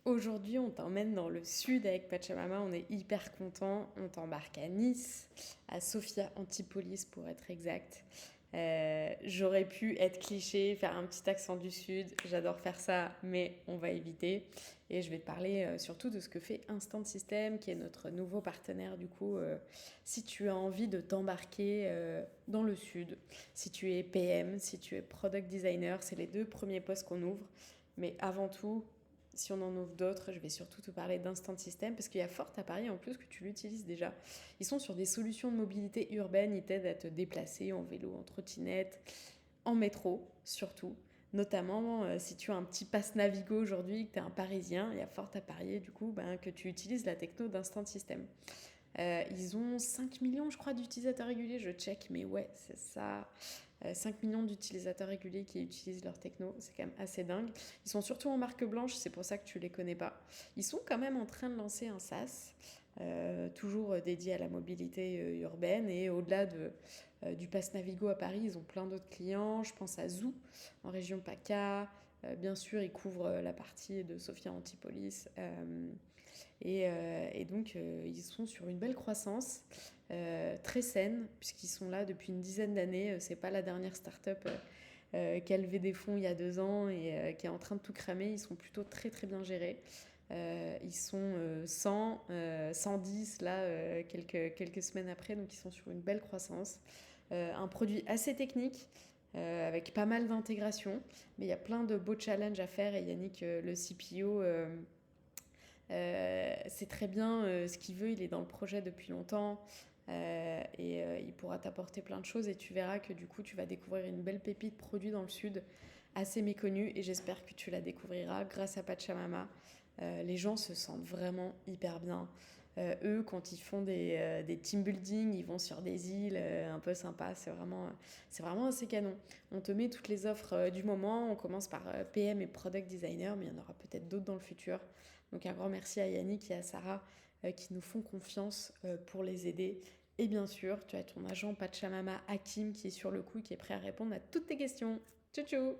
Aujourd'hui, on t'emmène dans le sud avec Pachamama, on est hyper content. On t'embarque à Nice, à Sophia Antipolis pour être exact. J'aurais pu être cliché, faire un petit accent du sud, j'adore faire ça, mais on va éviter. Et je vais te parler surtout de ce que fait Instant System, qui est notre nouveau partenaire du coup. Si tu as envie de t'embarquer dans le sud, si tu es PM, si tu es Product Designer, c'est les deux premiers postes qu'on ouvre. Mais avant tout, si on en ouvre d'autres, je vais surtout te parler d'Instant System parce qu'il y a fort à parier en plus que tu l'utilises déjà. Ils sont sur des solutions de mobilité urbaine, ils t'aident à te déplacer en vélo, en trottinette, en métro surtout. Notamment si tu as un petit pass Navigo aujourd'hui, que tu es un Parisien, il y a fort à parier du coup que tu utilises la techno d'Instant System. Ils ont 5 millions, je crois, d'utilisateurs réguliers. Je check, mais ouais, c'est ça. 5 millions d'utilisateurs réguliers qui utilisent leur techno. C'est quand même assez dingue. Ils sont surtout en marque blanche, c'est pour ça que tu les connais pas. Ils sont quand même en train de lancer un SaaS, toujours dédié à la mobilité urbaine. Et au-delà du Pass Navigo à Paris, ils ont plein d'autres clients. Je pense à Zoo, en région PACA. Bien sûr, ils couvrent la partie de Sophia Antipolis. Et donc, ils sont sur une belle croissance, très saine, puisqu'ils sont là depuis une dizaine d'années. C'est pas la dernière start-up qui a levé des fonds il y a 2 ans et qui est en train de tout cramer. Ils sont plutôt très très bien gérés. Ils sont 100, 110 là, quelques semaines après, donc ils sont sur une belle croissance. Un produit assez technique, avec pas mal d'intégration, mais il y a plein de beaux challenges à faire et Yannick, le CPO, c'est très bien ce qu'il veut, il est dans le projet depuis longtemps et il pourra t'apporter plein de choses et tu verras que du coup tu vas découvrir une belle pépite produit dans le sud assez méconnue et j'espère que tu la découvriras grâce à Pachamama. Les gens se sentent vraiment hyper bien. Eux, quand ils font des team building, ils vont sur des îles un peu sympas. C'est vraiment assez canon. On te met toutes les offres du moment. On commence par PM et Product Designer, mais il y en aura peut-être d'autres dans le futur. Donc un grand merci à Yannick et à Sarah qui nous font confiance pour les aider. Et bien sûr, tu as ton agent Pachamama Hakim qui est sur le coup, qui est prêt à répondre à toutes tes questions. Tchou tchou.